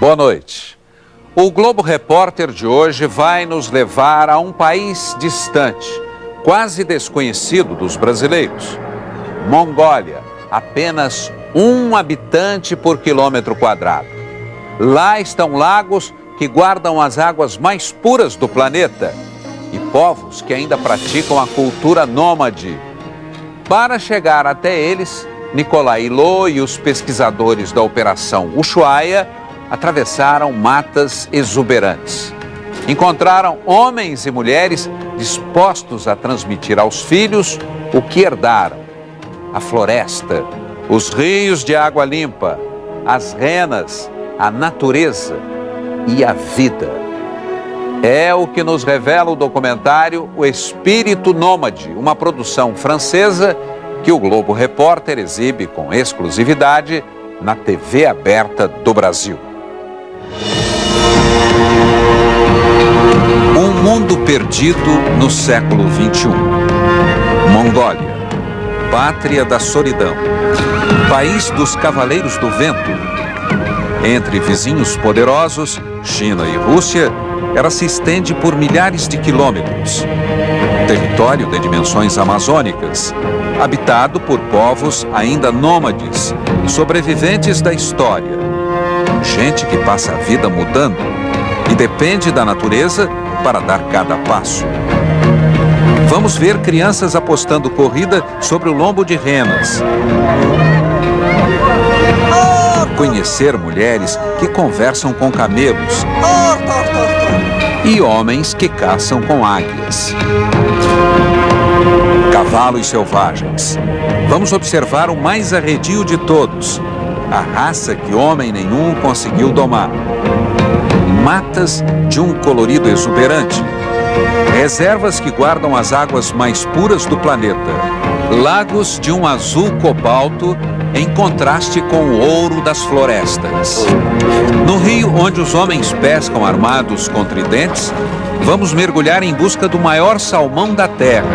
Boa noite. O Globo Repórter de hoje vai nos levar a um país distante, quase desconhecido dos brasileiros. Mongólia, apenas 1 habitante por quilômetro quadrado. Lá estão lagos que guardam as águas mais puras do planeta e povos que ainda praticam a cultura nômade. Para chegar até eles, Nicolai Hulot e os pesquisadores da Operação Ushuaia atravessaram matas exuberantes. Encontraram homens e mulheres dispostos a transmitir aos filhos o que herdaram: a floresta, os rios de água limpa, as renas, a natureza e a vida. É o que nos revela o documentário O Espírito Nômade, uma produção francesa que o Globo Repórter exibe com exclusividade na TV aberta do Brasil. Um mundo perdido no século XXI. Mongólia, pátria da solidão, país dos cavaleiros do vento. Entre vizinhos poderosos, China e Rússia, ela se estende por milhares de quilômetros. Território de dimensões amazônicas, habitado por povos ainda nômades, sobreviventes da história. Gente que passa a vida mudando e depende da natureza para dar cada passo. Vamos ver crianças apostando corrida sobre o lombo de renas. Conhecer mulheres que conversam com camelos e homens que caçam com águias. Cavalos selvagens. Vamos observar o mais arredio de todos, a raça que homem nenhum conseguiu domar. Matas de um colorido exuberante. Reservas que guardam as águas mais puras do planeta. Lagos de um azul cobalto em contraste com o ouro das florestas. No rio onde os homens pescam armados com tridentes, vamos mergulhar em busca do maior salmão da terra.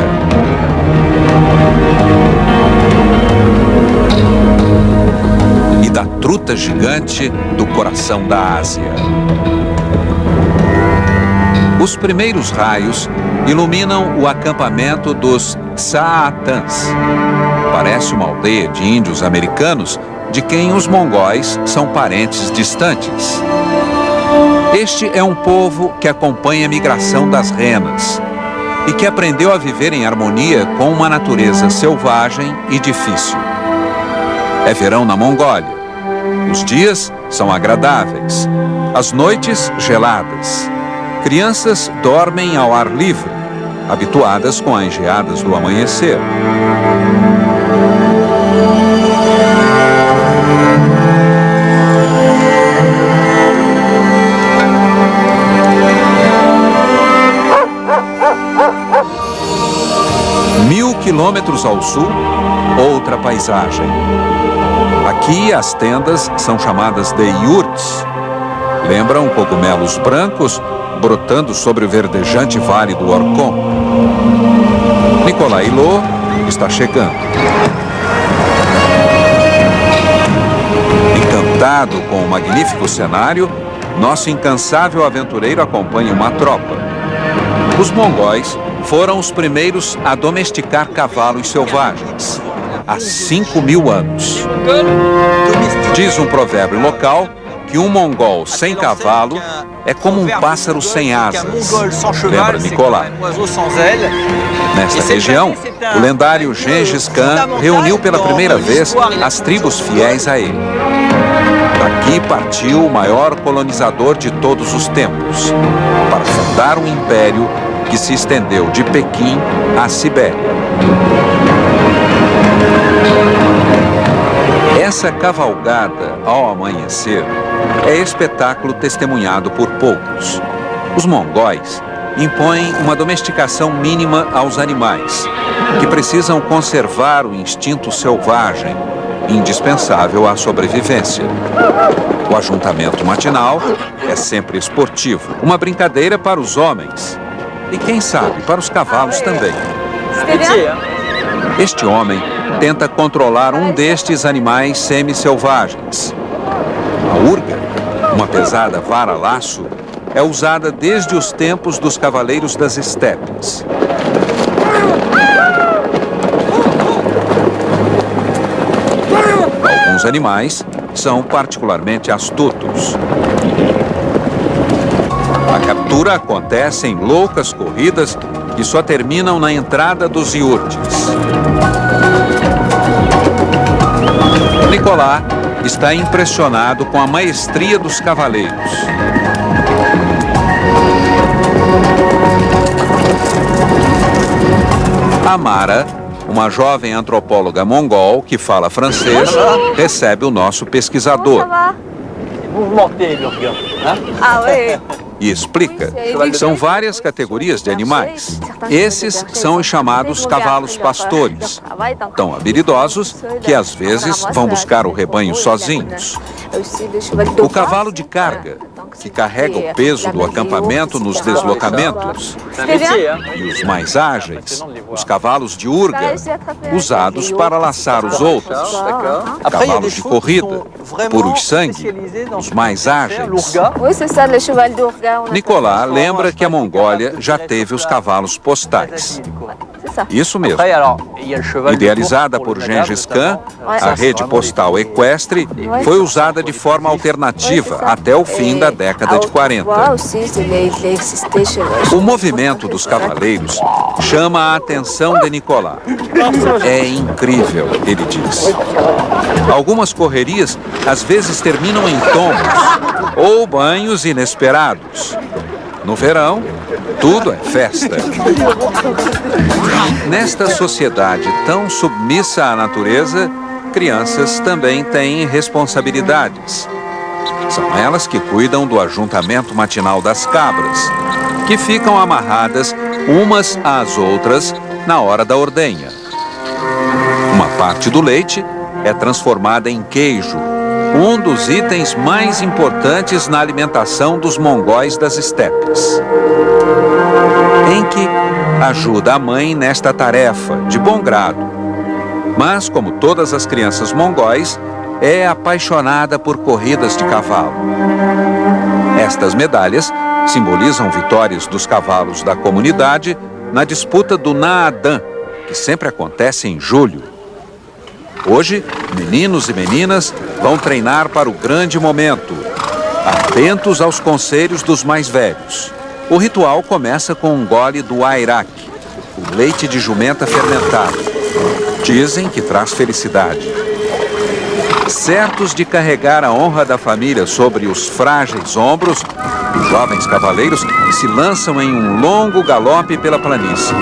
E da truta gigante do coração da Ásia. Os primeiros raios iluminam o acampamento dos Saatans. Parece uma aldeia de índios americanos de quem os mongóis são parentes distantes. Este é um povo que acompanha a migração das renas e que aprendeu a viver em harmonia com uma natureza selvagem e difícil. É verão na Mongólia. Os dias são agradáveis, as noites geladas. Crianças dormem ao ar livre, habituadas com as geadas do amanhecer. Mil quilômetros ao sul, outra paisagem. Aqui as tendas são chamadas de yurts. Lembram cogumelos brancos brotando sobre o verdejante vale do Orkhon. Nicolai Hulot está chegando. Encantado com o magnífico cenário, nosso incansável aventureiro acompanha uma tropa. Os mongóis foram os primeiros a domesticar cavalos selvagens, há 5.000 anos. Diz um provérbio local que um mongol sem cavalo é como um pássaro sem asas. Lembra Nicolai? Nesta região, o lendário Gengis Khan reuniu pela primeira vez as tribos fiéis a ele. Daqui partiu o maior colonizador de todos os tempos, para fundar um império que se estendeu de Pequim à Sibéria. Essa cavalgada ao amanhecer é espetáculo testemunhado por poucos. Os mongóis impõem uma domesticação mínima aos animais, que precisam conservar o instinto selvagem, indispensável à sobrevivência. O ajuntamento matinal é sempre esportivo, uma brincadeira para os homens e, quem sabe, para os cavalos também. Este homem tenta controlar um destes animais semi-selvagens, a urga, Uma pesada vara-laço é usada desde os tempos dos cavaleiros das estepes. Alguns animais são particularmente astutos. A captura acontece em loucas corridas que só terminam na entrada dos iurtes. Nicolas está impressionado com a maestria dos cavaleiros. Amara, uma jovem antropóloga mongol que fala francês, recebe o nosso pesquisador. E explica, são várias categorias de animais. Esses são os chamados cavalos pastores, tão habilidosos que às vezes vão buscar o rebanho sozinhos. O cavalo de carga, que carrega o peso do acampamento nos deslocamentos. E os mais ágeis, os cavalos de urga, usados para laçar os outros. Cavalos de corrida, puros sangue, os mais ágeis. Nicolas lembra que a Mongólia já teve os cavalos postais. Isso mesmo. Idealizada por Gengis Khan, a rede postal equestre foi usada de forma alternativa até o fim da década de 40. O movimento dos cavaleiros chama a atenção de Nicolas. É incrível, ele diz. Algumas correrias às vezes terminam em tombos ou banhos inesperados. No verão, tudo é festa. Nesta sociedade tão submissa à natureza, crianças também têm responsabilidades. São elas que cuidam do ajuntamento matinal das cabras, que ficam amarradas umas às outras na hora da ordenha. Uma parte do leite é transformada em queijo, um dos itens mais importantes na alimentação dos mongóis das estepes. Enki ajuda a mãe nesta tarefa, de bom grado. Mas, como todas as crianças mongóis, é apaixonada por corridas de cavalo. Estas medalhas simbolizam vitórias dos cavalos da comunidade na disputa do Naadan, que sempre acontece em julho. Hoje, meninos e meninas vão treinar para o grande momento, atentos aos conselhos dos mais velhos. O ritual começa com um gole do airak, o leite de jumenta fermentado. Dizem que traz felicidade. Certos de carregar a honra da família sobre os frágeis ombros, os jovens cavaleiros se lançam em um longo galope pela planície.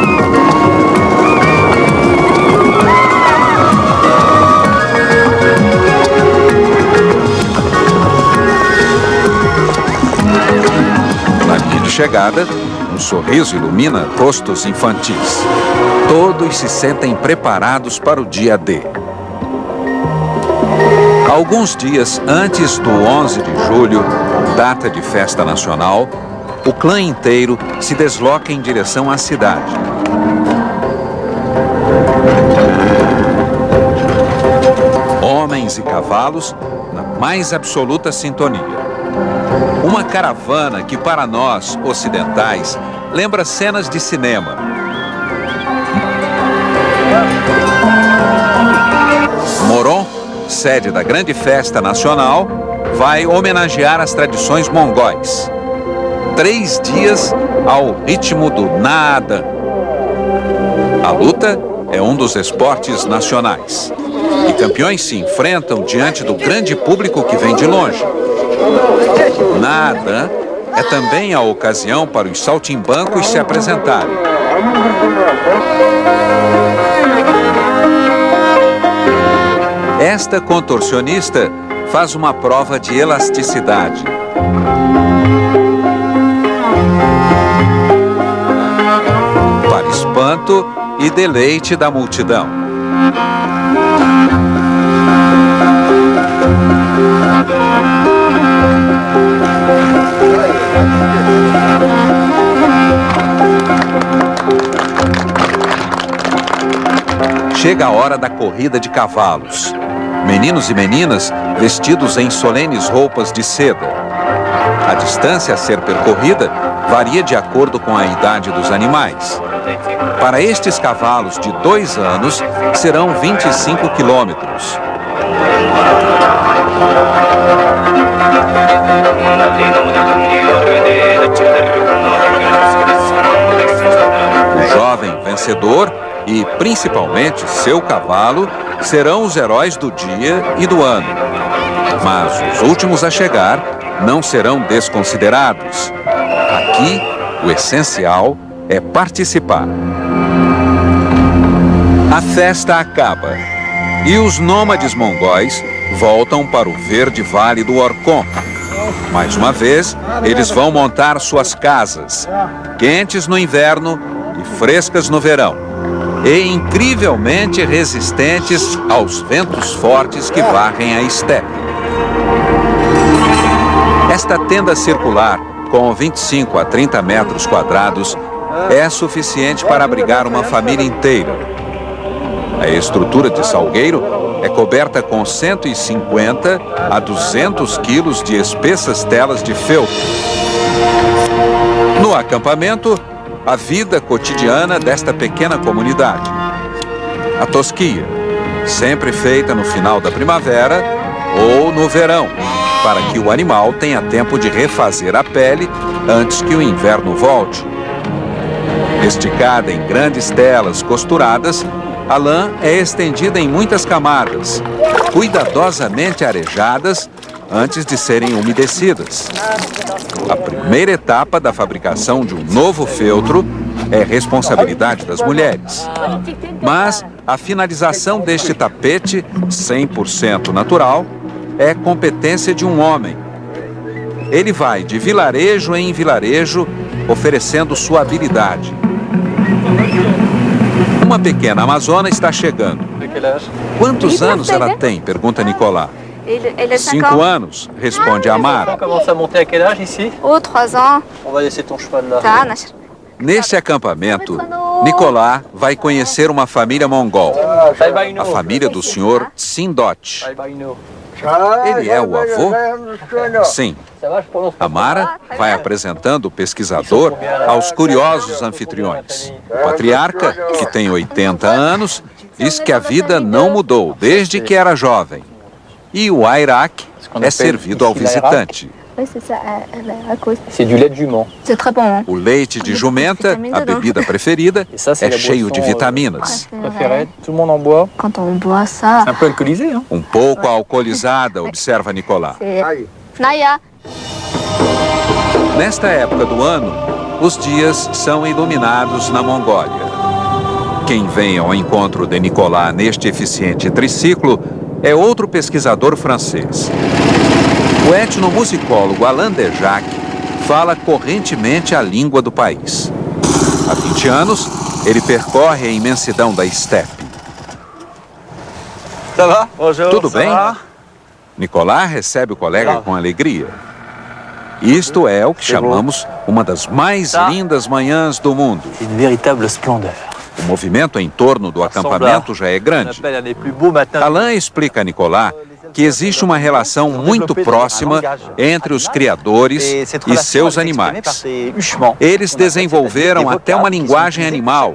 Chegada, um sorriso ilumina rostos infantis. Todos se sentem preparados para o dia D. Alguns dias antes do 11 de julho, data de festa nacional, o clã inteiro se desloca em direção à cidade. Homens e cavalos na mais absoluta sintonia. Uma caravana que, para nós, ocidentais, lembra cenas de cinema. Moron, sede da grande festa nacional, vai homenagear as tradições mongóis. 3 dias ao ritmo do Naadan. A luta é um dos esportes nacionais. E campeões se enfrentam diante do grande público que vem de longe. Naadan é também a ocasião para os saltimbancos se apresentarem. Esta contorcionista faz uma prova de elasticidade. Para espanto e deleite da multidão. Chega a hora da corrida de cavalos. Meninos e meninas vestidos em solenes roupas de seda. A distância a ser percorrida varia de acordo com a idade dos animais. Para estes cavalos de 2 anos, serão 25 quilômetros. O jovem vencedor e, principalmente, seu cavalo serão os heróis do dia e do ano. Mas os últimos a chegar não serão desconsiderados. Aqui, o essencial é participar. A festa acaba e os nômades mongóis voltam para o verde vale do Orkhon. Mais uma vez, eles vão montar suas casas, quentes no inverno e frescas no verão, e incrivelmente resistentes aos ventos fortes que varrem a estepe. Esta tenda circular, com 25 a 30 metros quadrados, é suficiente para abrigar uma família inteira. A estrutura de salgueiro é coberta com 150 a 200 quilos de espessas telas de feltro. No acampamento, a vida cotidiana desta pequena comunidade. A tosquia, sempre feita no final da primavera ou no verão, para que o animal tenha tempo de refazer a pele antes que o inverno volte. Esticada em grandes telas costuradas, a lã é estendida em muitas camadas, cuidadosamente arejadas antes de serem umedecidas. A primeira etapa da fabricação de um novo feltro é responsabilidade das mulheres. Mas a finalização deste tapete, 100% natural, é competência de um homem. Ele vai de vilarejo em vilarejo, oferecendo sua habilidade. Uma pequena amazona está chegando. Quantos anos ela tem? Pergunta Nicolas. 5 anos, responde Amara. Nesse acampamento, Nicolas vai conhecer uma família mongol, a família do senhor Tsindot. Ele é o avô? Sim. Amara vai apresentando o pesquisador aos curiosos anfitriões. O patriarca, que tem 80 anos, diz que a vida não mudou desde que era jovem. E o airak é servido ao visitante. O leite de jumenta, a bebida preferida, é cheio de vitaminas. Um pouco alcoolizada, observa Nicolas. Nesta época do ano, os dias são iluminados na Mongólia. Quem vem ao encontro de Nicolas neste eficiente triciclo é outro pesquisador francês. O etnomusicólogo Alain Dejac fala correntemente a língua do país. Há 20 anos, ele percorre a imensidão da estepe. Tudo bem? Nicolas recebe o colega com alegria. Isto é o que chamamos uma das mais lindas manhãs do mundo. O movimento em torno do acampamento já é grande. Alain explica a Nicolas que existe uma relação muito próxima entre os criadores e seus animais. Eles desenvolveram até uma linguagem animal,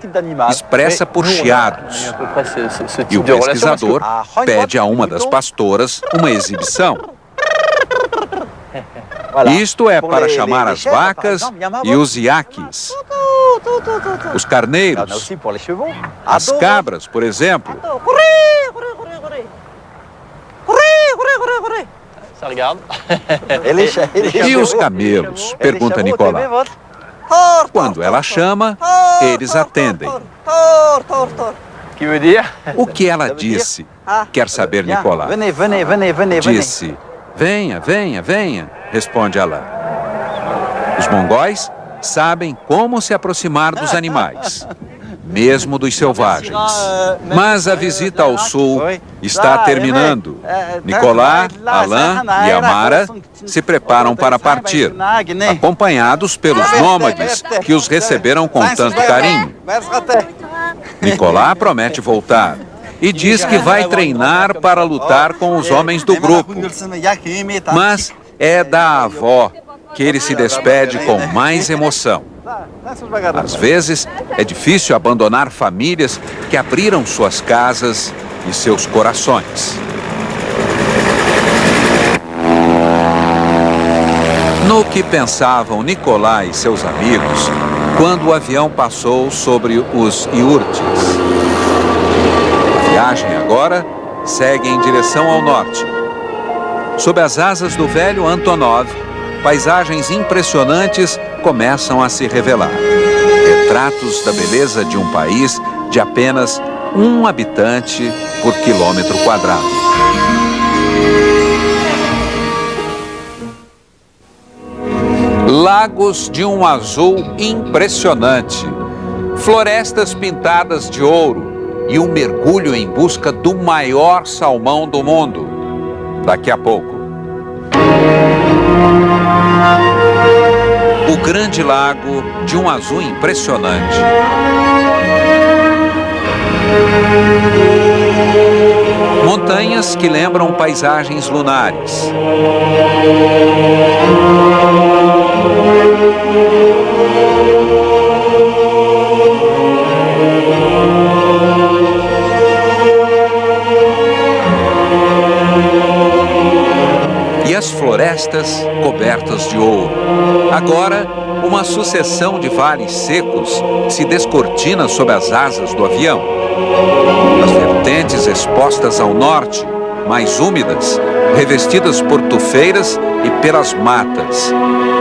expressa por chiados. E o pesquisador pede a uma das pastoras uma exibição. Isto é para chamar as vacas e os iaques, os carneiros, as cabras, por exemplo. E os camelos? Pergunta Nicolas. Quando ela chama, eles atendem. O que ela disse? Quer saber Nicolas? Disse, venha, venha, venha, responde Alain. Os mongóis sabem como se aproximar dos animais, mesmo dos selvagens. Mas a visita ao sul está terminando. Nicolas, Alain e Amara se preparam para partir, acompanhados pelos nômades que os receberam com tanto carinho. Nicolas promete voltar e diz que vai treinar para lutar com os homens do grupo. Mas é da avó que ele se despede com mais emoção. Às vezes, é difícil abandonar famílias que abriram suas casas e seus corações. No que pensavam Nicolai e seus amigos quando o avião passou sobre os iurtes? A viagem agora segue em direção ao norte. Sob as asas do velho Antonov, paisagens impressionantes começam a se revelar. Retratos da beleza de um país de apenas 1 habitante por quilômetro quadrado. Lagos de um azul impressionante, florestas pintadas de ouro e um mergulho em busca do maior salmão do mundo. Daqui a pouco. O grande lago de um azul impressionante. Montanhas que lembram paisagens lunares. E as florestas cobertas de ouro. Agora, uma sucessão de vales secos se descortina sob as asas do avião. As vertentes expostas ao norte, mais úmidas, revestidas por tufeiras e pelas matas,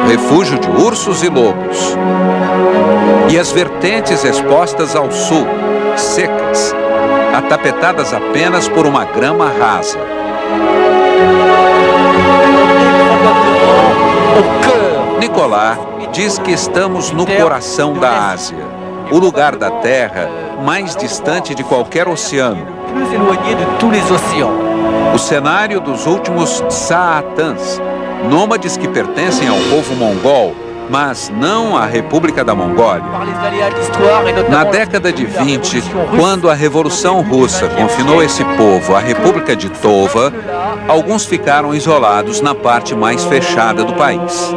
refúgio de ursos e lobos. E as vertentes expostas ao sul, secas, atapetadas apenas por uma grama rasa. Nicolai diz que estamos no coração da Ásia, o lugar da Terra mais distante de qualquer oceano. O cenário dos últimos Saatans, nômades que pertencem ao povo mongol, mas não à República da Mongólia. Na década de 20, quando a Revolução Russa confinou esse povo à República de Tova, alguns ficaram isolados na parte mais fechada do país.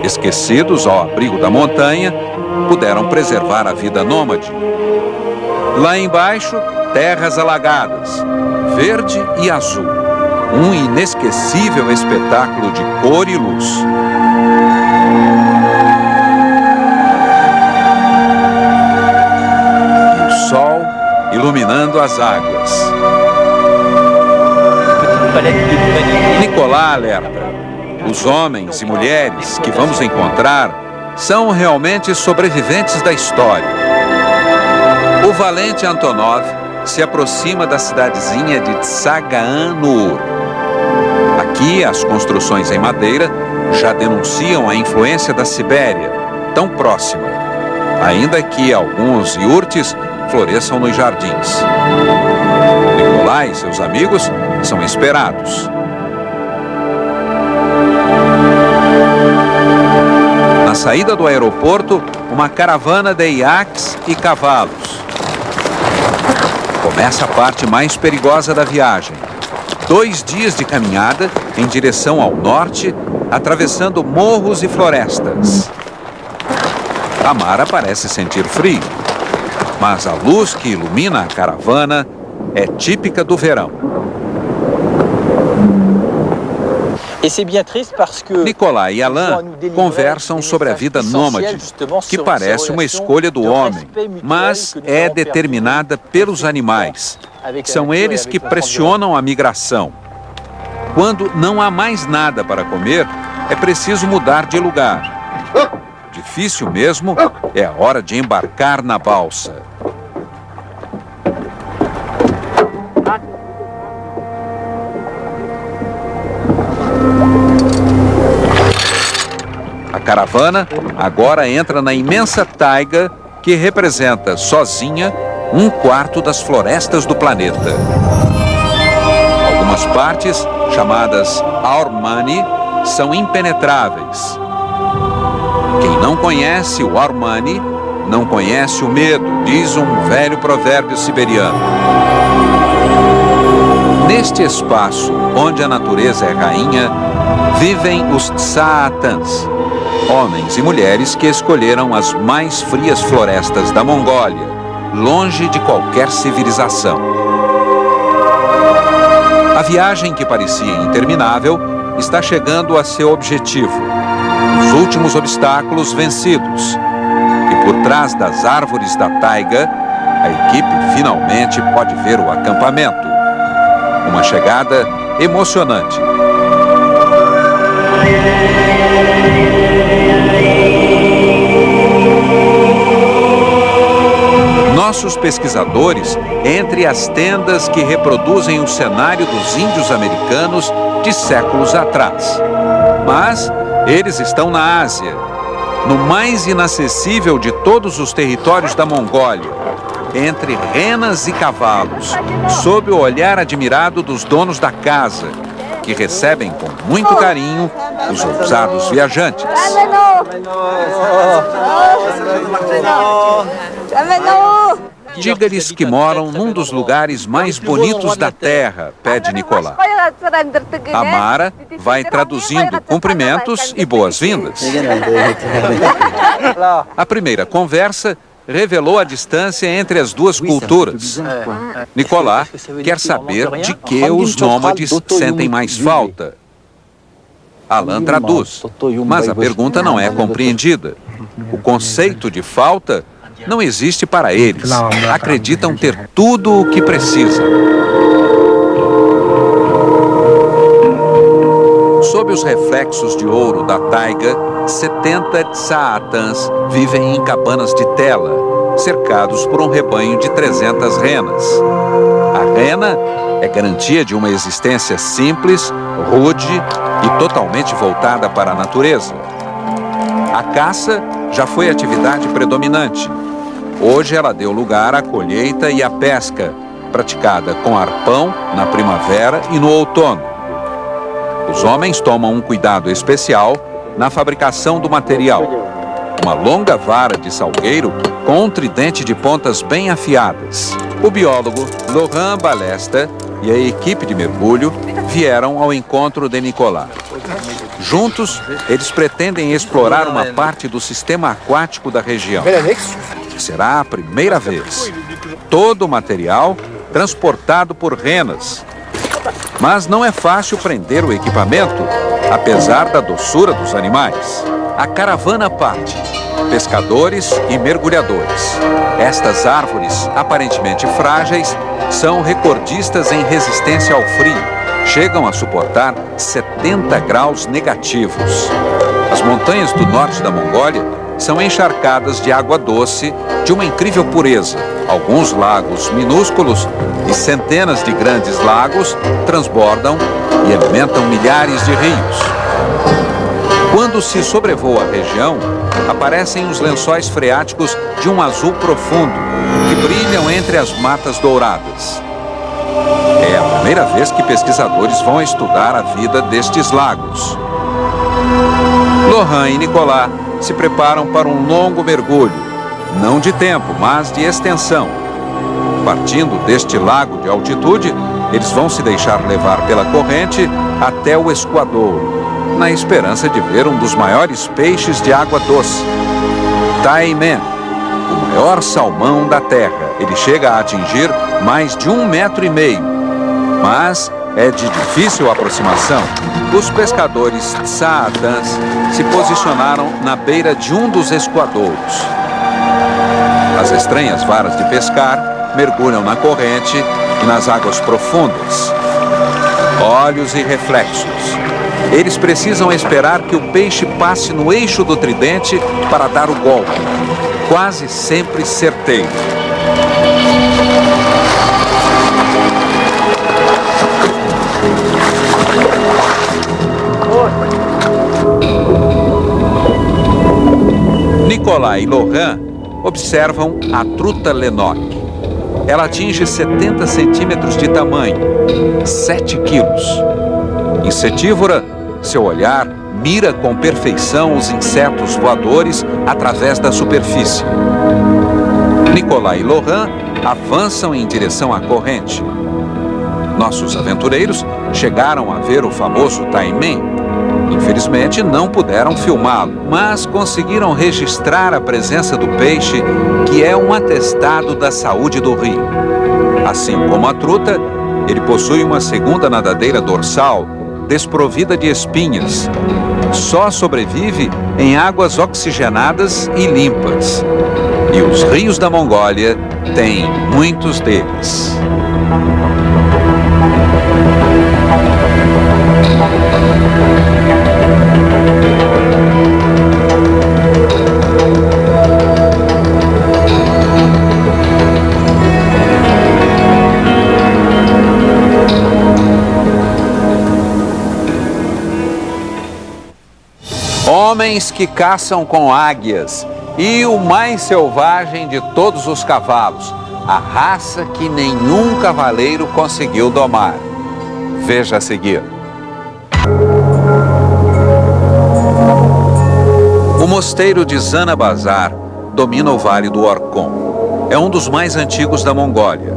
Esquecidos ao abrigo da montanha, puderam preservar a vida nômade. Lá embaixo, terras alagadas, verde e azul. Um inesquecível espetáculo de cor e luz. E o sol iluminando as águas. Nicolai alerta: os homens e mulheres que vamos encontrar são realmente sobreviventes da história. O valente Antonov se aproxima da cidadezinha de Tsagaan-Nur. Aqui, as construções em madeira já denunciam a influência da Sibéria, tão próxima, ainda que alguns iurtes floresçam nos jardins. Nicolai e seus amigos são esperados. Na saída do aeroporto, uma caravana de iaques e cavalos. Começa a parte mais perigosa da viagem. 2 dias de caminhada em direção ao norte, atravessando morros e florestas. Tamara parece sentir frio, mas a luz que ilumina a caravana é típica do verão. Nicolai e Alain conversam sobre a vida nômade, que parece uma escolha do homem, mas é determinada pelos animais. São eles que pressionam a migração. Quando não há mais nada para comer, é preciso mudar de lugar. Difícil mesmo é a hora de embarcar na balsa. A caravana agora entra na imensa taiga que representa, sozinha, 1/4 das florestas do planeta. Algumas partes, chamadas Aurmani, são impenetráveis. Quem não conhece o Aurmani, não conhece o medo, diz um velho provérbio siberiano. Neste espaço, onde a natureza é rainha, vivem os Tsaatans, homens e mulheres que escolheram as mais frias florestas da Mongólia, longe de qualquer civilização. A viagem que parecia interminável está chegando a seu objetivo, os últimos obstáculos vencidos. E por trás das árvores da taiga, a equipe finalmente pode ver o acampamento. Uma chegada emocionante. Nossos pesquisadores, entre as tendas que reproduzem o cenário dos índios americanos de séculos atrás. Mas eles estão na Ásia, no mais inacessível de todos os territórios da Mongólia, entre renas e cavalos, sob o olhar admirado dos donos da casa, que recebem com muito carinho os ousados viajantes. Diga-lhes que moram num dos lugares mais bonitos da terra, pede Nicolás. A Mara vai traduzindo cumprimentos e boas-vindas. A primeira conversa revelou a distância entre as duas culturas. Nicolás quer saber de que os nômades sentem mais falta. Alan traduz, mas a pergunta não é compreendida. O conceito de falta não existe para eles. Acreditam ter tudo o que precisam. Sob os reflexos de ouro da taiga, 70 Tsaatans vivem em cabanas de tela, cercados por um rebanho de 300 renas. A rena é garantia de uma existência simples, rude e totalmente voltada para a natureza. A caça já foi atividade predominante. Hoje ela deu lugar à colheita e à pesca, praticada com arpão na primavera e no outono. Os homens tomam um cuidado especial na fabricação do material. Uma longa vara de salgueiro com um tridente de pontas bem afiadas. O biólogo Laurent Balesta e a equipe de mergulho vieram ao encontro de Nicolás. Juntos, eles pretendem explorar uma parte do sistema aquático da região. Será a primeira vez. Todo o material transportado por renas. Mas não é fácil prender o equipamento, apesar da doçura dos animais. A caravana parte, pescadores e mergulhadores. Estas árvores, aparentemente frágeis, são recordistas em resistência ao frio. Chegam a suportar 70 graus negativos. As montanhas do norte da Mongólia são encharcadas de água doce de uma incrível pureza. Alguns lagos minúsculos e centenas de grandes lagos transbordam e alimentam milhares de rios. Quando se sobrevoa a região, aparecem os lençóis freáticos de um azul profundo, que brilham entre as matas douradas. É a primeira vez que pesquisadores vão estudar a vida destes lagos. Laurent e Nicolás se preparam para um longo mergulho, não de tempo, mas de extensão. Partindo deste lago de altitude, eles vão se deixar levar pela corrente até o escoadouro, na esperança de ver um dos maiores peixes de água doce, Taimen, o maior salmão da terra. Ele chega a atingir mais de 1,5 metros, mas é de difícil aproximação. Os pescadores Tsaatans se posicionaram na beira de um dos escoadouros. As estranhas varas de pescar mergulham na corrente e nas águas profundas. Olhos e reflexos. Eles precisam esperar que o peixe passe no eixo do tridente para dar o golpe, quase sempre certeiro. Nicolás e Laurent observam a truta Lenok. Ela atinge 70 centímetros de tamanho, 7 quilos. Insetívora, seu olhar mira com perfeição os insetos voadores através da superfície. Nicolás e Laurent avançam em direção à corrente. Nossos aventureiros chegaram a ver o famoso Taimen, Infelizmente, não puderam filmá-lo, mas conseguiram registrar a presença do peixe, que é um atestado da saúde do rio. Assim como a truta, ele possui uma segunda nadadeira dorsal, desprovida de espinhas. Só sobrevive em águas oxigenadas e limpas. E os rios da Mongólia têm muitos deles. Homens que caçam com águias e o mais selvagem de todos os cavalos, a raça que nenhum cavaleiro conseguiu domar. Veja a seguir. O mosteiro de Zanabazar domina o Vale do Orkhon. É um dos mais antigos da Mongólia.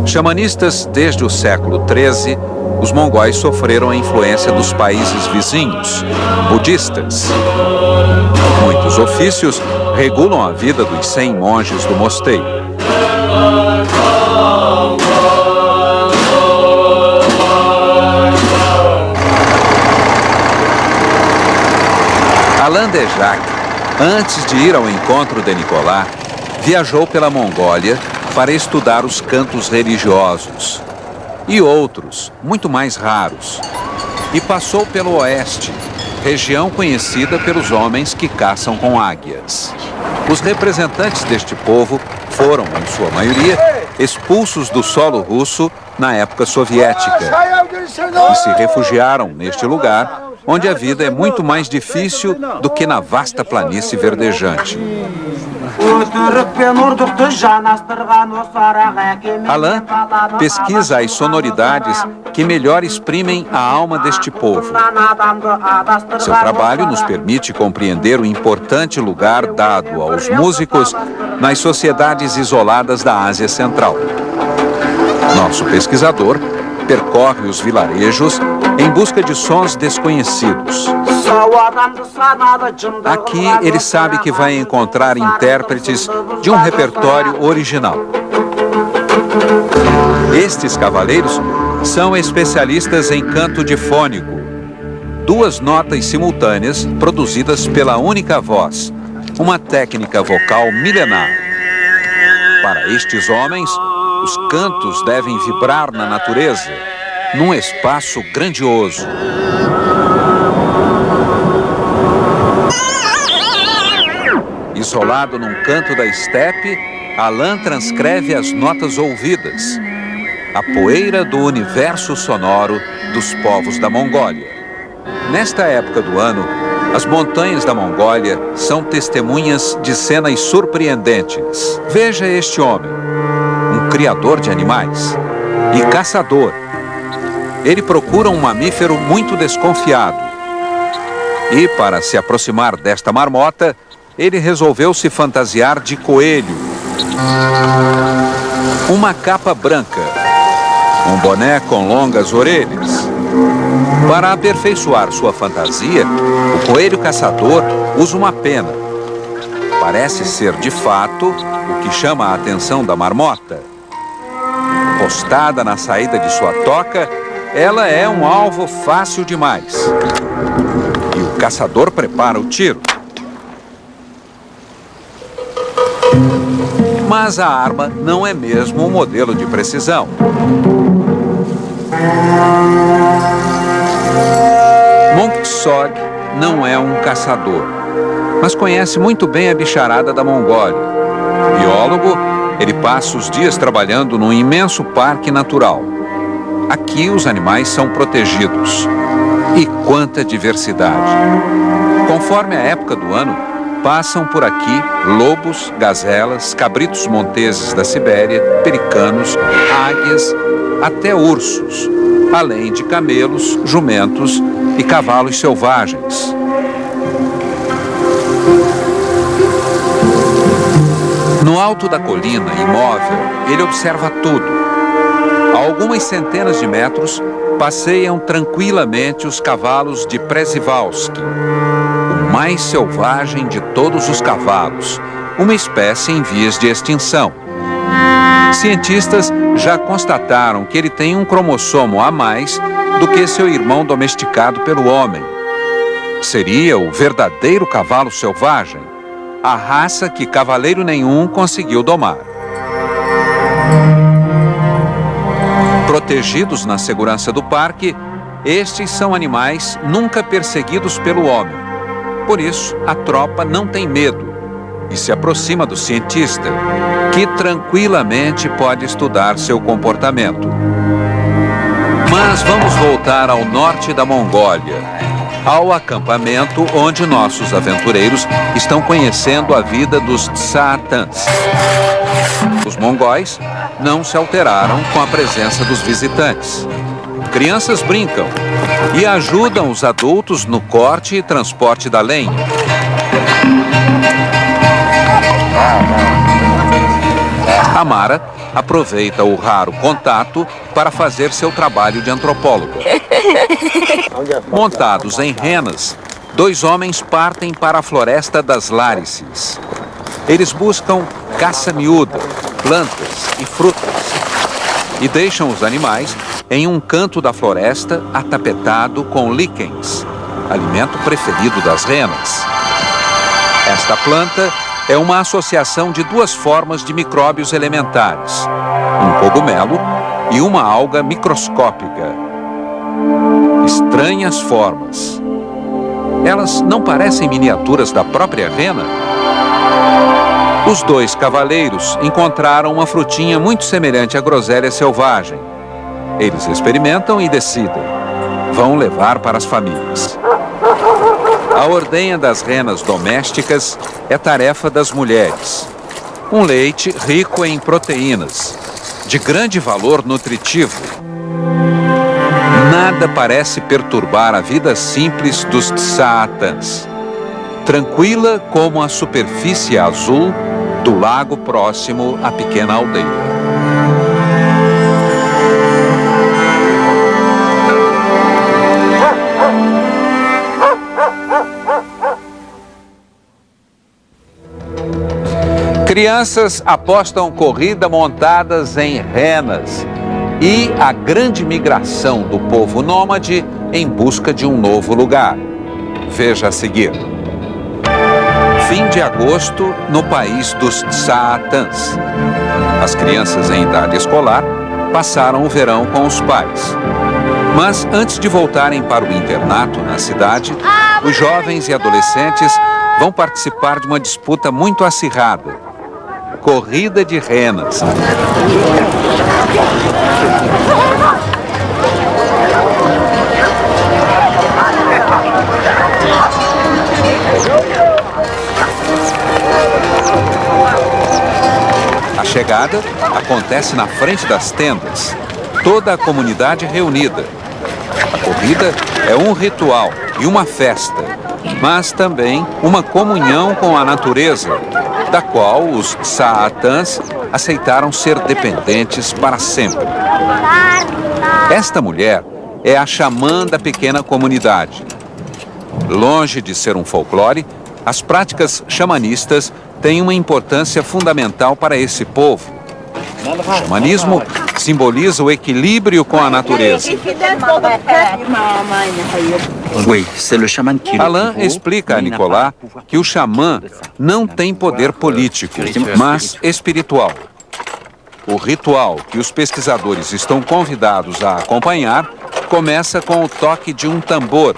Xamanistas desde o século XIII, os mongóis sofreram a influência dos países vizinhos, budistas. Muitos ofícios regulam a vida dos 100 monges do mosteiro. Alain Dejac, antes de ir ao encontro de Nicolas, viajou pela Mongólia para estudar os cantos religiosos e outros, muito mais raros, e passou pelo oeste, região conhecida pelos homens que caçam com águias. Os representantes deste povo foram, em sua maioria, expulsos do solo russo na época soviética e se refugiaram neste lugar, onde a vida é muito mais difícil do que na vasta planície verdejante. Alain pesquisa as sonoridades que melhor exprimem a alma deste povo. Seu trabalho nos permite compreender o importante lugar dado aos músicos nas sociedades isoladas da Ásia Central. Nosso pesquisador percorre os vilarejos em busca de sons desconhecidos. Aqui ele sabe que vai encontrar intérpretes de um repertório original. Estes cavaleiros são especialistas em canto difônico. 2 notas simultâneas produzidas pela única voz, uma técnica vocal milenar. Para estes homens, os cantos devem vibrar na natureza, num espaço grandioso. Isolado num canto da estepe, Alain transcreve as notas ouvidas, a poeira do universo sonoro dos povos da Mongólia. Nesta época do ano, as montanhas da Mongólia são testemunhas de cenas surpreendentes. Veja este homem, um criador de animais e caçador. Ele procura um mamífero muito desconfiado. E, para se aproximar desta marmota, ele resolveu se fantasiar de coelho. Uma capa branca, um boné com longas orelhas. Para aperfeiçoar sua fantasia, o coelho caçador usa uma pena. Parece ser, de fato, o que chama a atenção da marmota. Postada na saída de sua toca, ela é um alvo fácil demais. E o caçador prepara o tiro. Mas a arma não é mesmo um modelo de precisão. Monksog não é um caçador, mas conhece muito bem a bicharada da Mongólia. Biólogo, ele passa os dias trabalhando num imenso parque natural. Aqui os animais são protegidos. E quanta diversidade! Conforme a época do ano, passam por aqui lobos, gazelas, cabritos monteses da Sibéria, pelicanos, águias, até ursos, além de camelos, jumentos e cavalos selvagens. No alto da colina, imóvel, ele observa tudo. A algumas centenas de metros, passeiam tranquilamente os cavalos de Przewalski, o mais selvagem de todos os cavalos, uma espécie em vias de extinção. Cientistas já constataram que ele tem um cromossomo a mais do que seu irmão domesticado pelo homem. Seria o verdadeiro cavalo selvagem, a raça que cavaleiro nenhum conseguiu domar. Protegidos na segurança do parque, estes são animais nunca perseguidos pelo homem. Por isso, a tropa não tem medo e se aproxima do cientista, que tranquilamente pode estudar seu comportamento. Mas vamos voltar ao norte da Mongólia, ao acampamento onde nossos aventureiros estão conhecendo a vida dos Tsaatans. Os mongóis não se alteraram com a presença dos visitantes. Crianças brincam e ajudam os adultos no corte e transporte da lenha. Amara aproveita o raro contato para fazer seu trabalho de antropóloga. Montados em renas, dois homens partem para a floresta das Lárices. Eles buscam caça miúda, plantas e frutas e deixam os animais em um canto da floresta atapetado com líquens, alimento preferido das renas. Esta planta é uma associação de duas formas de micróbios elementares, um cogumelo e uma alga microscópica. Estranhas formas. Elas não parecem miniaturas da própria rena? Os dois cavaleiros encontraram uma frutinha muito semelhante à groselha selvagem. Eles experimentam e decidem. Vão levar para as famílias. A ordenha das renas domésticas é tarefa das mulheres. Um leite rico em proteínas, de grande valor nutritivo. Nada parece perturbar a vida simples dos Tsaatans. Tranquila como a superfície azul do lago próximo à pequena aldeia. Crianças apostam corrida montadas em renas e a grande migração do povo nômade em busca de um novo lugar. Veja a seguir. Fim de agosto no país dos Tsaatans. As crianças em idade escolar passaram o verão com os pais. Mas antes de voltarem para o internato na cidade, os jovens e adolescentes vão participar de uma disputa muito acirrada. Corrida de renas. A chegada acontece na frente das tendas. Toda a comunidade reunida. A corrida é um ritual e uma festa, mas também uma comunhão com a natureza, da qual os Tsaatans aceitaram ser dependentes para sempre. Esta mulher é a xamã da pequena comunidade. Longe de ser um folclore, as práticas xamanistas têm uma importância fundamental para esse povo. O xamanismo simboliza o equilíbrio com a natureza. Alain explica a Nicolas que o xamã não tem poder político, mas espiritual. O ritual que os pesquisadores estão convidados a acompanhar começa com o toque de um tambor,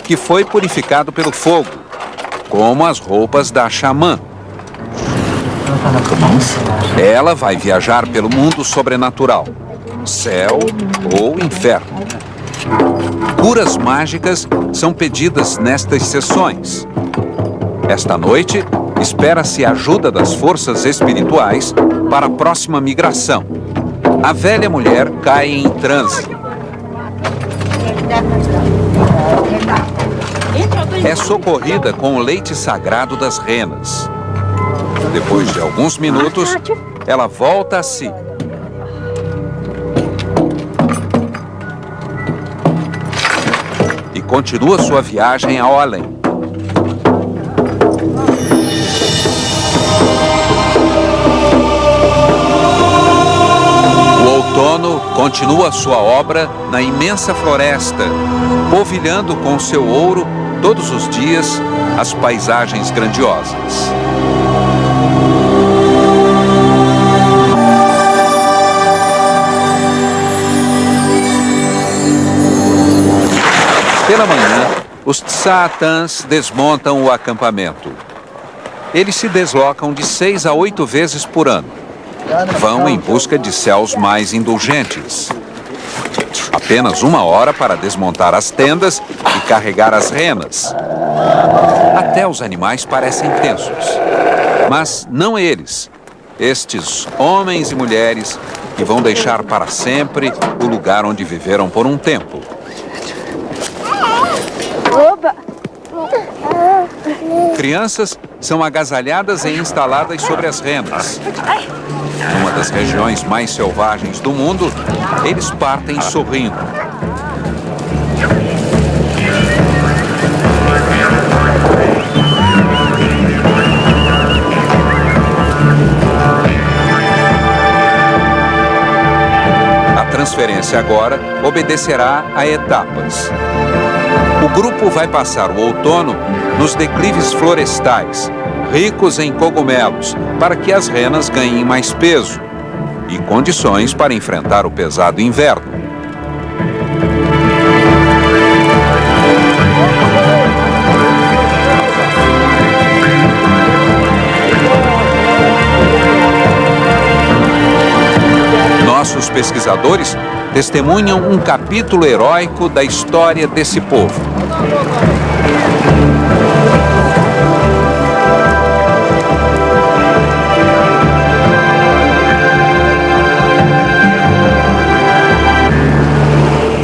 que foi purificado pelo fogo, como as roupas da xamã. Ela vai viajar pelo mundo sobrenatural, céu ou inferno. Curas mágicas são pedidas nestas sessões. Esta noite, espera-se a ajuda das forças espirituais para a próxima migração. A velha mulher cai em transe. É socorrida com o leite sagrado das renas. Depois de alguns minutos, ela volta a si. continua sua viagem ao além. O outono continua sua obra na imensa floresta, polvilhando com seu ouro todos os dias as paisagens grandiosas. Pela manhã, os Tsaatãs desmontam o acampamento. Eles se deslocam de 6 a 8 vezes por ano. Vão em busca de céus mais indulgentes. Apenas 1 hora para desmontar as tendas e carregar as renas. Até os animais parecem tensos. Mas não eles. Estes homens e mulheres que vão deixar para sempre o lugar onde viveram por um tempo. Crianças são agasalhadas e instaladas sobre as renas. Numa das regiões mais selvagens do mundo, eles partem sorrindo. A transferência agora obedecerá a etapas. O grupo vai passar o outono nos declives florestais, ricos em cogumelos, para que as renas ganhem mais peso e condições para enfrentar o pesado inverno. Nossos pesquisadores testemunham um capítulo heróico da história desse povo.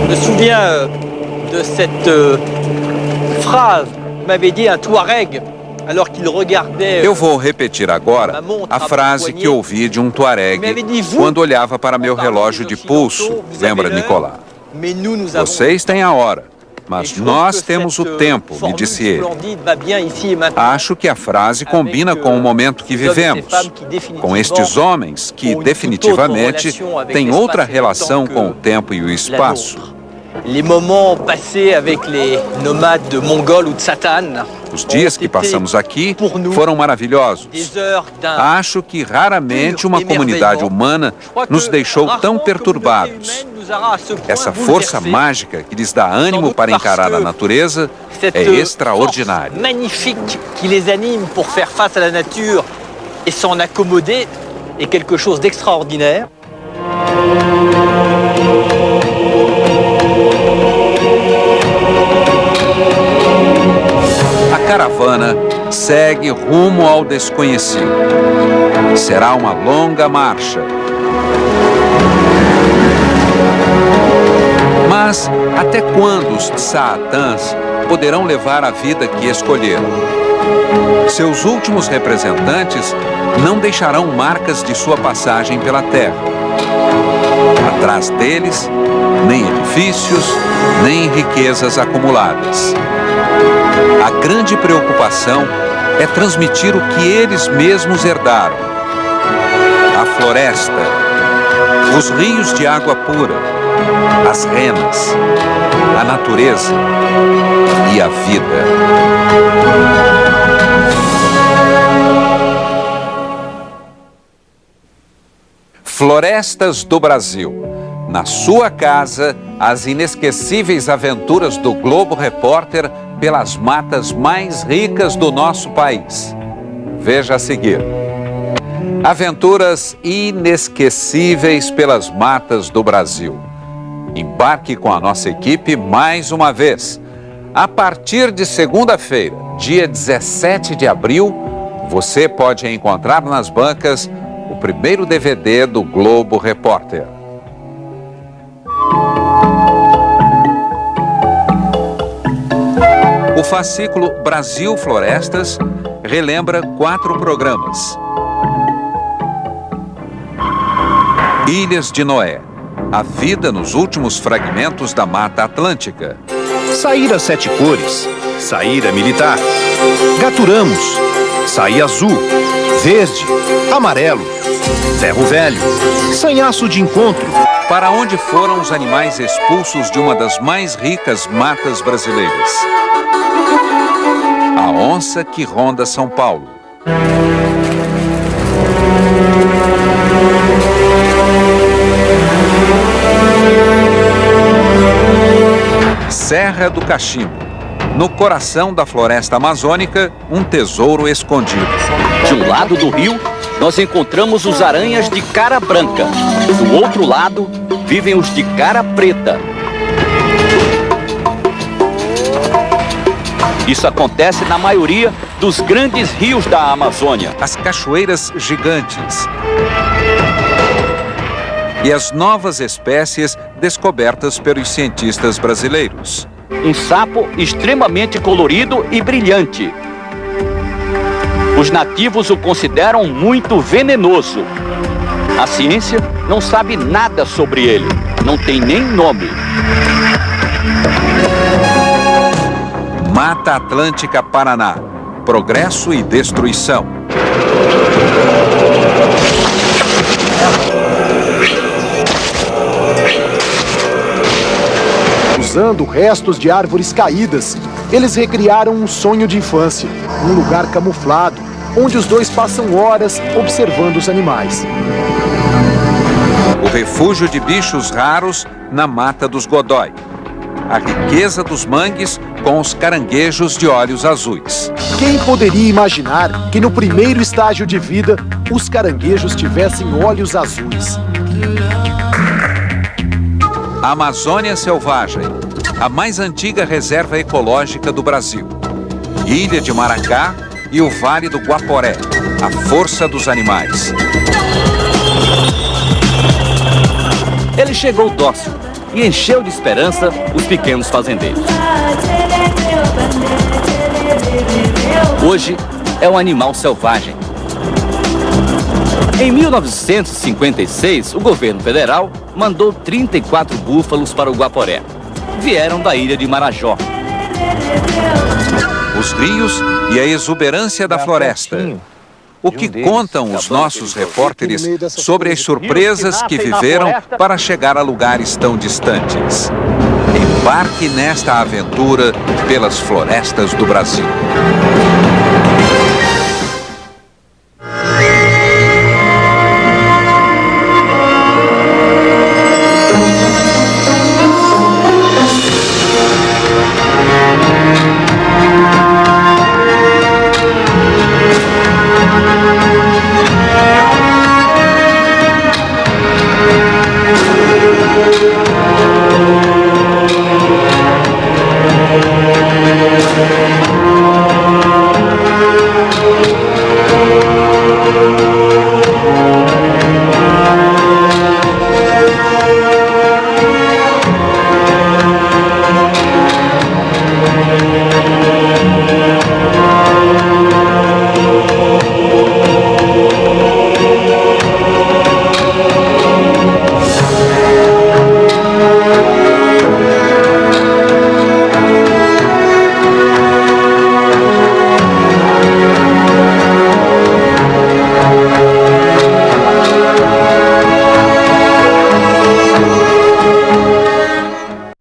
Je me souviens de cette phrase que m'avait dit un Touareg alors qu'il regardait. Eu vou repetir agora a frase que ouvi de um Tuareg quando olhava para meu relógio de pulso, lembra, Nicolas? Vocês têm a hora, mas nós temos o tempo, me disse ele. Acho que a frase combina com o momento que vivemos, com estes homens que definitivamente têm outra relação com o tempo e o espaço. Les moments passés avec les nomades de Mongol ou de Satan. Os dias que passamos aqui foram maravilhosos. Acho que raramente uma comunidade humana nos deixou tão perturbados. Essa força mágica que lhes dá ânimo para encarar a natureza é extraordinária. Magnifique qui les anime pour faire face à la nature et s'en accommoder est quelque chose d'extraordinaire. A caravana segue rumo ao desconhecido. Será uma longa marcha. Mas até quando os Tsaatãs poderão levar a vida que escolheram? Seus últimos representantes não deixarão marcas de sua passagem pela terra. Atrás deles, nem edifícios, nem riquezas acumuladas. A grande preocupação é transmitir o que eles mesmos herdaram. A floresta, os rios de água pura, as renas, a natureza e a vida. Florestas do Brasil. Na sua casa, as inesquecíveis aventuras do Globo Repórter pelas matas mais ricas do nosso país. Veja a seguir. Aventuras inesquecíveis pelas matas do Brasil. Embarque com a nossa equipe mais uma vez. A partir de segunda-feira, dia 17 de abril, você pode encontrar nas bancas o primeiro DVD do Globo Repórter. O fascículo Brasil Florestas relembra 4 programas. Ilhas de Noé. A vida nos últimos fragmentos da Mata Atlântica. Saíra Sete Cores, Saíra Militar. Gaturamos, Saí Azul, Verde, Amarelo, Ferro Velho, Sanhaço de Encontro. Para onde foram os animais expulsos de uma das mais ricas matas brasileiras? A onça que ronda São Paulo. Serra do Cachimbo. No coração da floresta amazônica, um tesouro escondido. De um lado do rio, nós encontramos os aranhas de cara branca. Do outro lado, vivem os de cara preta. Isso acontece na maioria dos grandes rios da Amazônia. As cachoeiras gigantes. E as novas espécies descobertas pelos cientistas brasileiros. Um sapo extremamente colorido e brilhante. Os nativos o consideram muito venenoso. A ciência não sabe nada sobre ele, não tem nem nome. Mata Atlântica Paraná. Progresso e destruição. Usando restos de árvores caídas, eles recriaram um sonho de infância, um lugar camuflado, onde os dois passam horas observando os animais. O refúgio de bichos raros na Mata dos Godói. A riqueza dos mangues com os caranguejos de olhos azuis. Quem poderia imaginar que no primeiro estágio de vida, os caranguejos tivessem olhos azuis? A Amazônia Selvagem, a mais antiga reserva ecológica do Brasil. Ilha de Maracá e o Vale do Guaporé, a força dos animais. Ele chegou dócil e encheu de esperança os pequenos fazendeiros. Hoje é um animal selvagem. Em 1956, o governo federal mandou 34 búfalos para o Guaporé. Vieram da ilha de Marajó. Os rios e a exuberância da floresta. O que contam os nossos repórteres sobre as surpresas que viveram para chegar a lugares tão distantes? Embarque nesta aventura pelas florestas do Brasil.